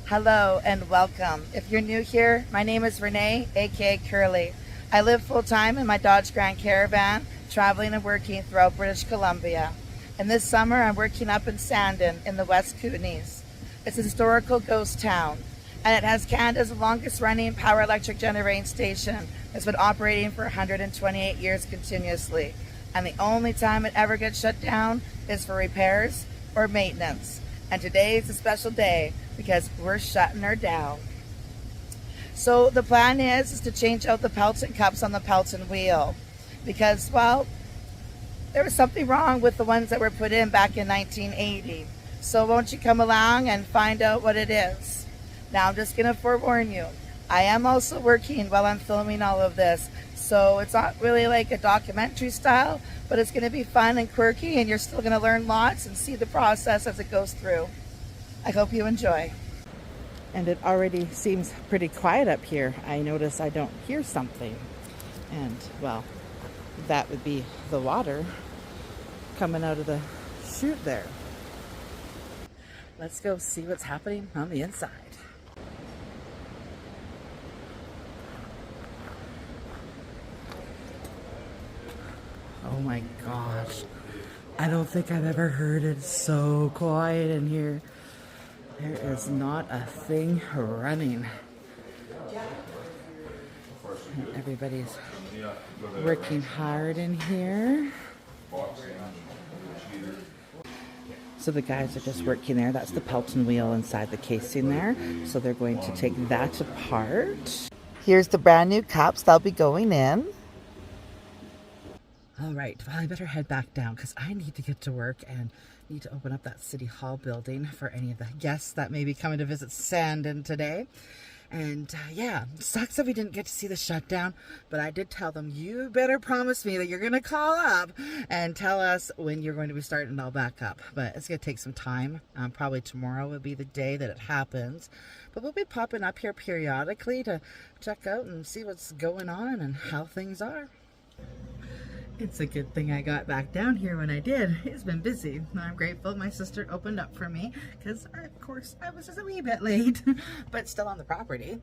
Hello and welcome. If you're new here, my name is Renee, aka Curly. I live full-time in my Dodge Grand Caravan, traveling and working throughout British Columbia. And this summer I'm working up in Sandon in the West Kootenays. It's a historical ghost town, and it has Canada's longest running power electric generating station that's been operating for 128 years continuously. And the only time it ever gets shut down is for repairs or maintenance. And today is a special day because we're shutting her down. So the plan is to change out the Pelton cups on the Pelton wheel because, well, there was something wrong with the ones that were put in back in 1980. So won't you come along and find out what it is? Now I'm just gonna forewarn you, I am also working while I'm filming all of this. So it's not really like a documentary style, but it's gonna be fun and quirky, and you're still gonna learn lots and see the process as it goes through. I hope you enjoy. And it already seems pretty quiet up here. I notice I don't hear something. And well, that would be the water coming out of the chute there. Let's go see what's happening on the inside. Oh my gosh. I don't think I've ever heard it so quiet in here. There is not a thing running. And everybody's working hard in here. So the guys are just working there. That's the Pelton wheel inside the casing there. So they're going to take that apart. Here's the brand new cups. They'll be going in. All right, well, I better head back down because I need to get to work and need to open up that City Hall building for any of the guests that may be coming to visit Sandon today. And yeah, sucks that we didn't get to see the shutdown, but I did tell them, you better promise me that you're going to call up and tell us when you're going to be starting it all back up. But it's going to take some time. Probably tomorrow will be the day that it happens. But we'll be popping up here periodically to check out and see what's going on and how things are. It's a good thing I got back down here when I did. It's been busy. I'm grateful my sister opened up for me because, of course, I was just a wee bit late, but still on the property.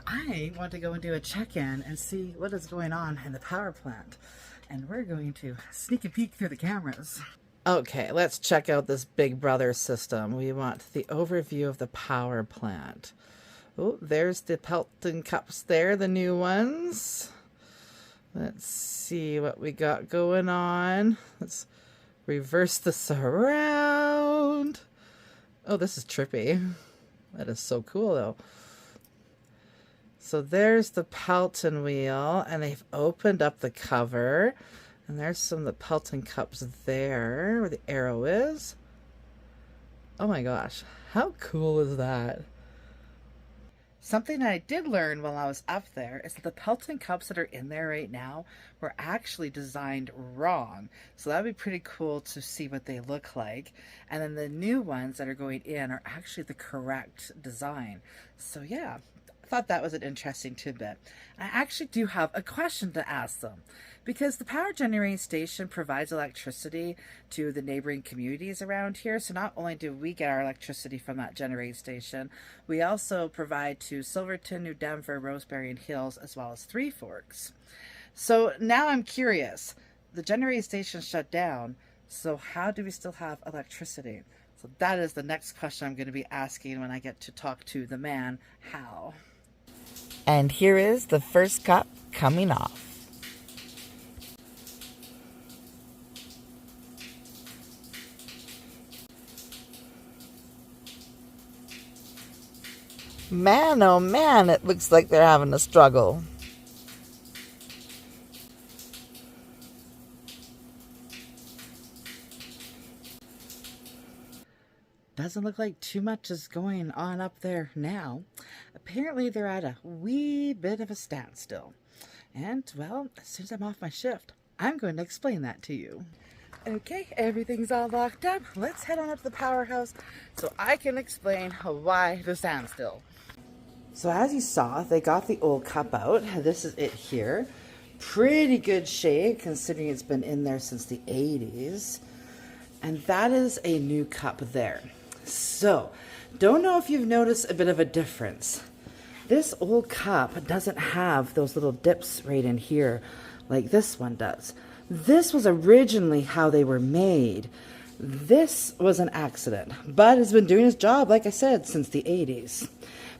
I want to go and do a check-in and see what is going on in the power plant. And we're going to sneak a peek through the cameras. Okay, let's check out this Big Brother system. We want the overview of the power plant. Oh, there's the Pelton cups there, the new ones. Let's see what we got going on. Let's reverse this around. Oh, this is trippy. That is so cool, though. So there's the Pelton wheel, and they've opened up the cover. And there's some of the Pelton cups there, where the arrow is. Oh my gosh, how cool is that? Something I did learn while I was up there is that the Pelton cups that are in there right now were actually designed wrong. So that would be pretty cool to see what they look like. And then the new ones that are going in are actually the correct design. So yeah, I thought that was an interesting tidbit. I actually do have a question to ask them, because the power generating station provides electricity to the neighboring communities around here. So not only do we get our electricity from that generating station, we also provide to Silverton, New Denver, Roseberry, and Hills, as well as Three Forks. So now I'm curious, the generating station shut down, so how do we still have electricity? So that is the next question I'm going to be asking when I get to talk to the man, Hal. And here is the first cup coming off. Man, oh man, it looks like they're having a struggle. Doesn't look like too much is going on up there now. Apparently they're at a wee bit of a standstill. And, well, as soon as I'm off my shift, I'm going to explain that to you. Okay, everything's all locked up. Let's head on up to the powerhouse so I can explain why the standstill. So as you saw, they got the old cup out. This is it here. Pretty good shape considering it's been in there since the 80s. And that is a new cup there. So, don't know if you've noticed a bit of a difference. This old cup doesn't have those little dips right in here like this one does. This was originally how they were made. This was an accident. Bud has been doing his job, like I said, since the 80s.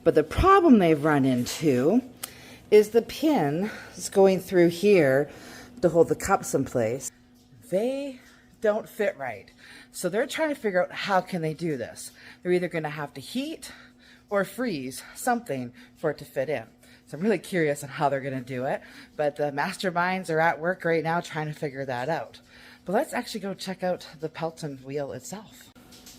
But the problem they've run into is the pin is going through here to hold the cups in place. They don't fit right. So they're trying to figure out how can they do this. They're either going to have to heat or freeze something for it to fit in. So I'm really curious on how they're going to do it, but the masterminds are at work right now trying to figure that out. But let's actually go check out the Pelton wheel itself.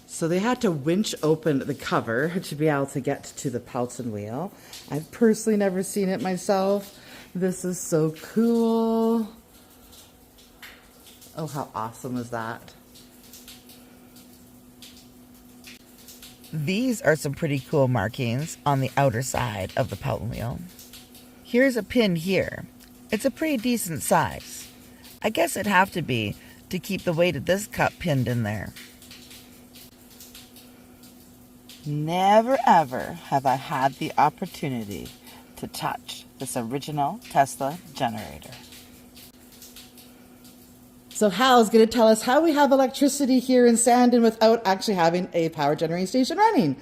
So they had to winch open the cover to be able to get to the Pelton wheel. I've personally never seen it myself. This is so cool. Oh, how awesome is that? These are some pretty cool markings on the outer side of the Pelton wheel. Here's a pin here. It's a pretty decent size. I guess it'd have to be to keep the weight of this cup pinned in there. Never ever have I had the opportunity to touch this original Tesla generator. So Hal's going to tell us how we have electricity here in Sandon without actually having a power generating station running.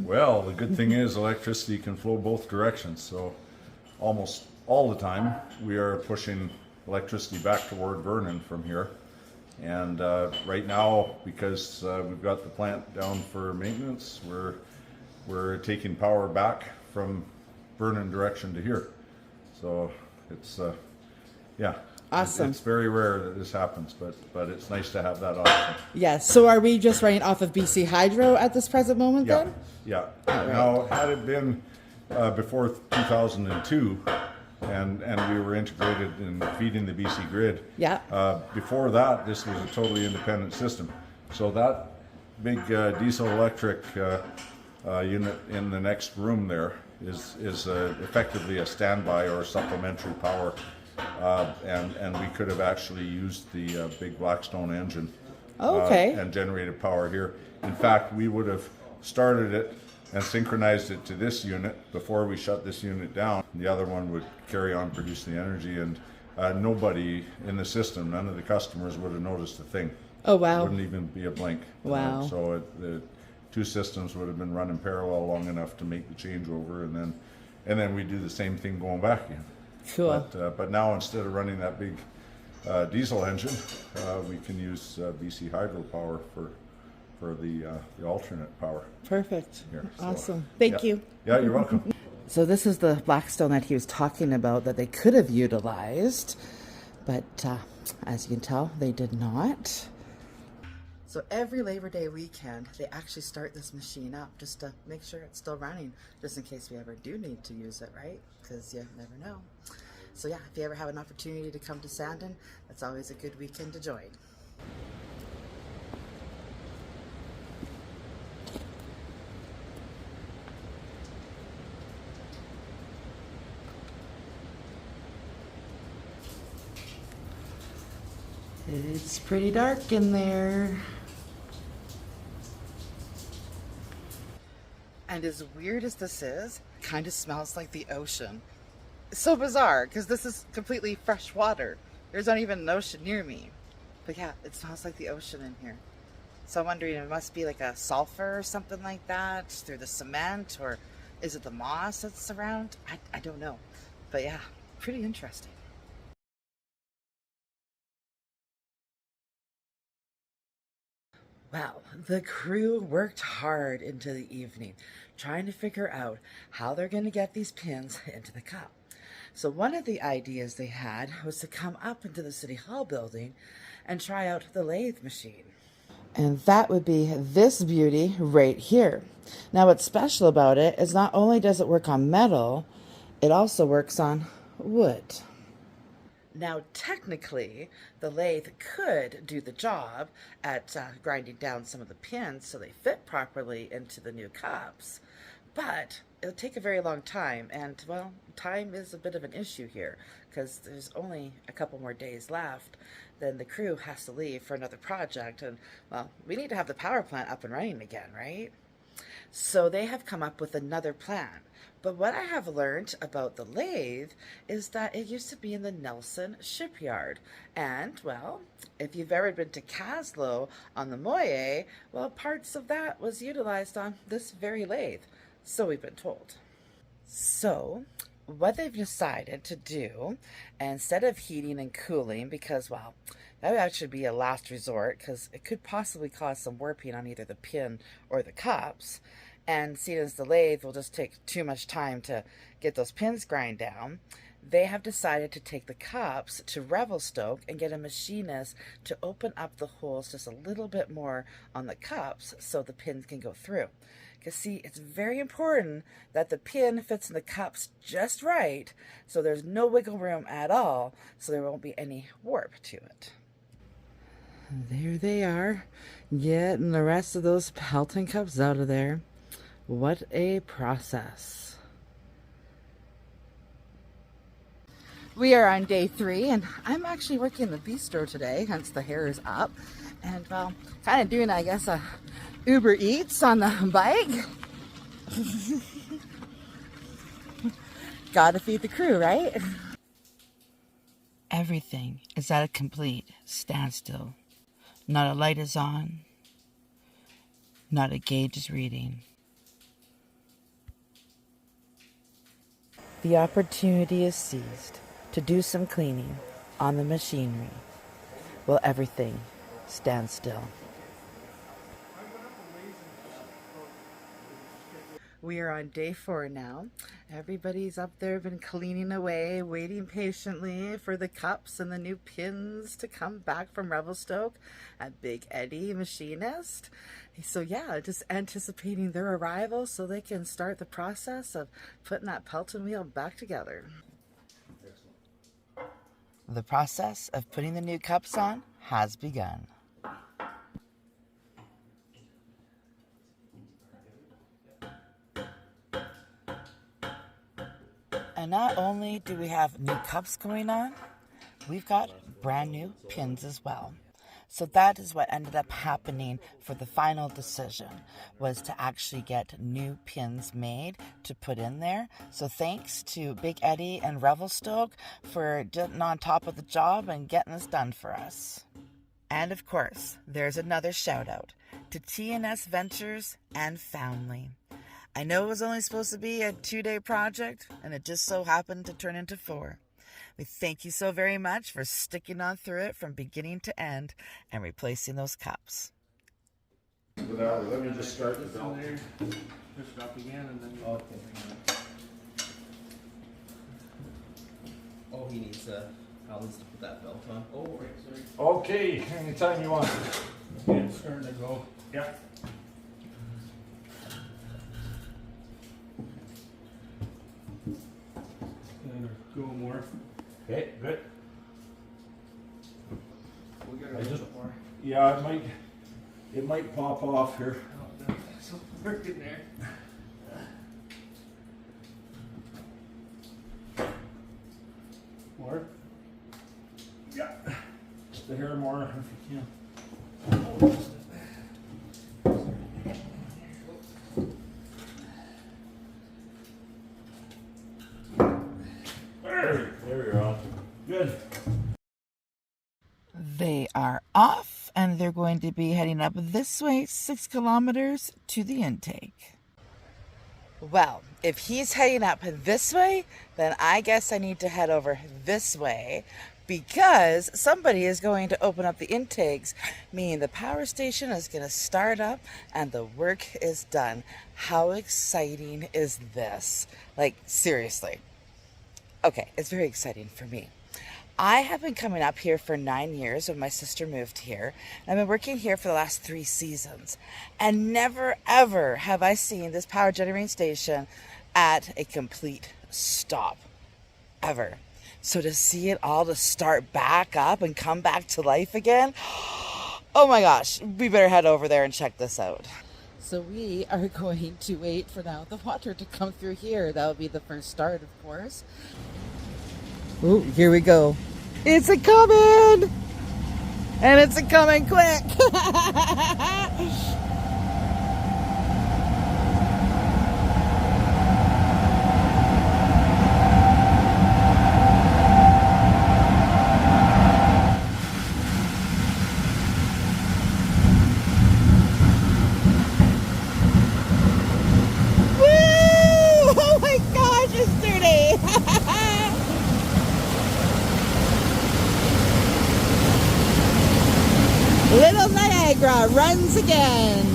Well, the good thing is electricity can flow both directions. So almost all the time we are pushing electricity back toward Vernon from here. And right now, because we've got the plant down for maintenance, we're taking power back from Vernon direction to here. So it's, yeah. Awesome. It's very rare that this happens, but it's nice to have that option. Yes. So are we just running off of BC Hydro at this present moment then? Yeah. Right. Now, had it been before 2002, and we were integrated in feeding the BC grid. Yeah. Before that, this was a totally independent system. So that big diesel electric unit in the next room there is effectively a standby or supplementary power. And we could have actually used the big Blackstone engine and generated power here. In fact, we would have started it and synchronized it to this unit before we shut this unit down. The other one would carry on producing the energy, and nobody in the system, none of the customers would have noticed a thing. Oh, wow. It wouldn't even be a blink. Wow. So the two systems would have been running parallel long enough to make the changeover, and then we do the same thing going back again. Cool. But now instead of running that big diesel engine, we can use BC Hydro power for the alternate power. Perfect. Here. So, Awesome. Thank you. Yeah, you're welcome. So this is the Blackstone that he was talking about that they could have utilized, but as you can tell, they did not. So every Labor Day weekend, they actually start this machine up just to make sure it's still running, just in case we ever do need to use it, right? Because you never know. So yeah, if you ever have an opportunity to come to Sandon, that's always a good weekend to join. It's pretty dark in there. And as weird as this is, it kind of smells like the ocean. It's so bizarre because this is completely fresh water. There's not even an ocean near me. But yeah, it smells like the ocean in here. So I'm wondering, it must be like a sulfur or something like that through the cement, or is it the moss that's around? I don't know. But yeah, pretty interesting. Well, the crew worked hard into the evening, trying to figure out how they're going to get these pins into the cup. So one of the ideas they had was to come up into the City Hall building and try out the lathe machine. And that would be this beauty right here. Now what's special about it is not only does it work on metal, it also works on wood. Now, technically, the lathe could do the job at grinding down some of the pins so they fit properly into the new cups. but it'll take a very long time. And, well, time is a bit of an issue here because there's only a couple more days left. Then the crew has to leave for another project. And, well, we need to have the power plant up and running again, right? So they have come up with another plan. But what I have learned about the lathe is that it used to be in the Nelson shipyard. And, well, if you've ever been to Caslow on the Moye, well, parts of that was utilized on this very lathe. So we've been told. So what they've decided to do, instead of heating and cooling, because, well, that would actually be a last resort because it could possibly cause some warping on either the pin or the cups. And seeing as the lathe will just take too much time to get those pins grind down, they have decided to take the cups to Revelstoke and get a machinist to open up the holes just a little bit more on the cups so the pins can go through. Because see, it's very important that the pin fits in the cups just right so there's no wiggle room at all, so there won't be any warp to it. There they are, getting the rest of those Pelton cups out of there. What a process. We are on day 3, and I'm actually working in the bistro today, hence the hair is up. And, well, kind of doing, I guess, a Uber Eats on the bike. Gotta feed the crew, right? Everything is at a complete standstill. Not a light is on. Not a gauge is reading. The opportunity is seized to do some cleaning on the machinery while everything stands still. We are on day 4 now. Everybody's up there, been cleaning away, waiting patiently for the cups and the new pins to come back from Revelstoke at Big Eddie Machinist. So yeah, just anticipating their arrival so they can start the process of putting that Pelton wheel back together. The process of putting the new cups on has begun. And not only do we have new cups going on, we've got brand new pins as well. So that is what ended up happening for the final decision, was to actually get new pins made to put in there. So thanks to Big Eddie and Revelstoke for getting on top of the job and getting this done for us. And of course, there's another shout out to TNS Ventures and Family. I know it was only supposed to be a 2-day project, and it just so happened to turn into 4. We thank you so very much for sticking on through it from beginning to end and replacing those cups. Let me just start the belt. Push it up again and then Okay. Oh, he needs Alan's to put that belt on. Oh, right, sorry. Okay, anytime you want. It's starting to go. Yeah. And go more. Okay, good. We got I a just- little more. Yeah, it might pop off here. Oh, no, it's working there. More? Yeah. The hair more if you can. There we are. Good. They are off, and they're going to be heading up this way 6 kilometers to the intake. Well, if he's heading up this way, then I guess I need to head over this way because somebody is going to open up the intakes, meaning the power station is going to start up and the work is done. How exciting is this? Like, seriously. Okay, it's very exciting for me. I have been coming up here for 9 years when my sister moved here. And I've been working here for the last 3 seasons. And never, ever have I seen this power generating station at a complete stop. Ever. So to see it all to start back up and come back to life again, oh my gosh, we better head over there and check this out. So we are going to wait for now the water to come through here. That'll be the first start, of course. Ooh, here we go. It's a coming! And it's a coming quick! Oh my gosh, it's dirty! Little Niagara runs again.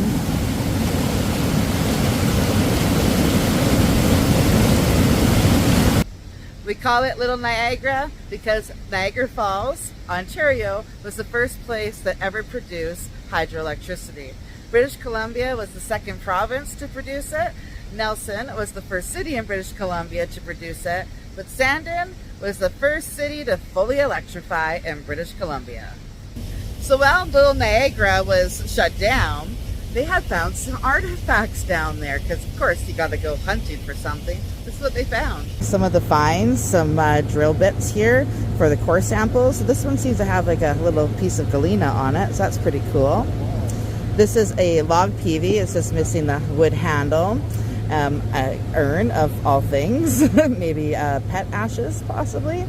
We call it Little Niagara because Niagara Falls, Ontario, was the first place that ever produced hydroelectricity. British Columbia was the second province to produce it. Nelson was the first city in British Columbia to produce it, but Sandon was the first city to fully electrify in British Columbia. So while Little Niagara was shut down, they had found some artifacts down there because, of course, you got to go hunting for something. This is what they found. Some of the finds, some drill bits here for the core samples. So this one seems to have like a little piece of galena on it, so that's pretty cool. This is a log peavy. It's just missing the wood handle. An urn of all things, maybe pet ashes possibly.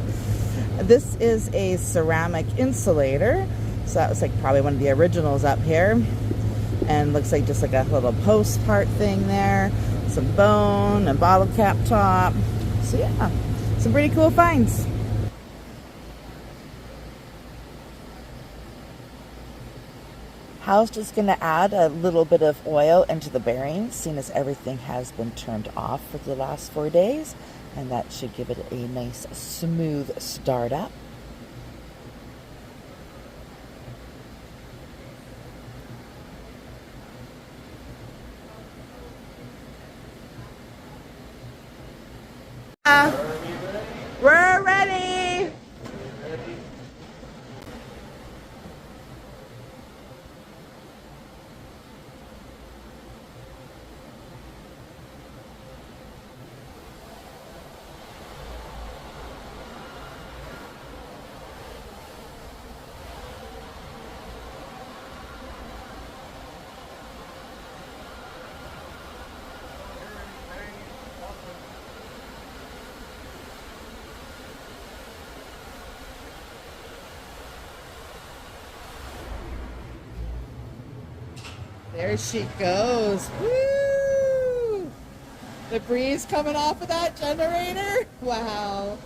This is a ceramic insulator, so that was like probably one of the originals up here, and looks like just like a little post part thing there, some bone and bottle cap top. So yeah, some pretty cool finds. Hal's just going to add a little bit of oil into the bearings, seeing as everything has been turned off for the last 4 days, and that should give it a nice smooth start up. We're ready! There she goes. Woo! The breeze coming off of that generator. Wow.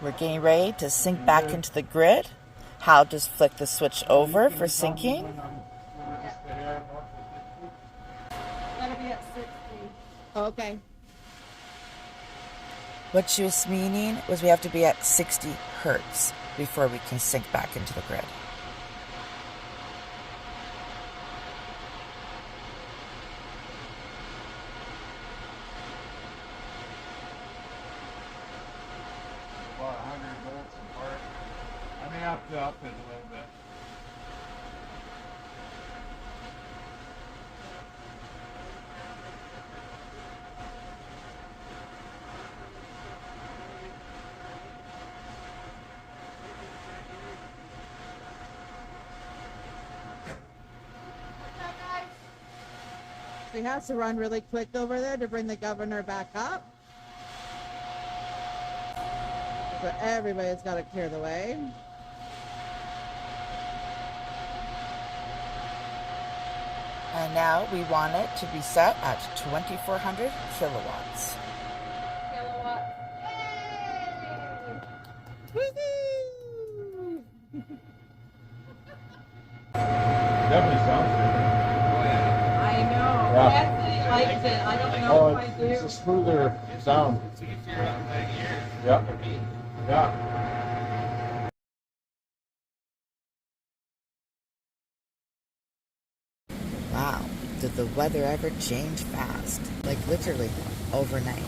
We're getting ready to sync back into the grid. Hal just flicked the switch over for syncing. That'll be at 60. Okay. What she was meaning was we have to be at 60 hertz before we can sync back into the grid. About 100 volts apart. I may have to up it a little bit. He has to run really quick over there to bring the governor back up. So everybody's got to clear the way. And now we want it to be set at 2,400 kilowatts. Kilowatts. Yay! definitely sounds different. I know. Yeah. Anthony likes it. I don't know Oh, if I do. it's a smoother sound. Yeah. Yeah. Wow, did the weather ever change fast? Like literally overnight.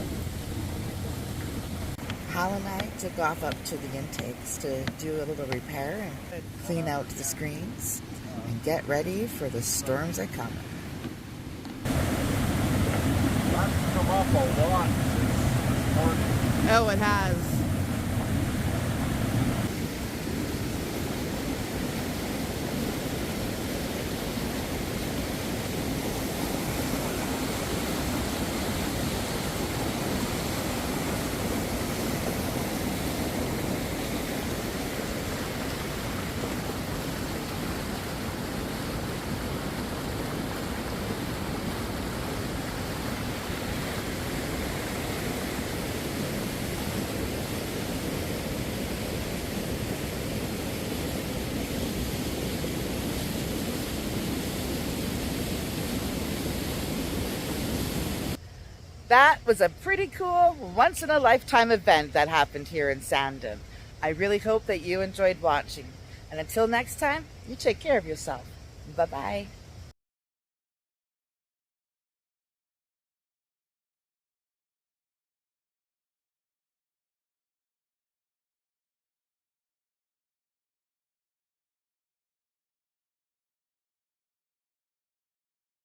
Hal and I took off up to the intakes to do a little repair and clean out the screens and get ready for the storms that come. That's come up a lot this morning. Oh, it has. That was a pretty cool once-in-a-lifetime event that happened here in Sandon. I really hope that you enjoyed watching. And until next time, you take care of yourself. Bye-bye.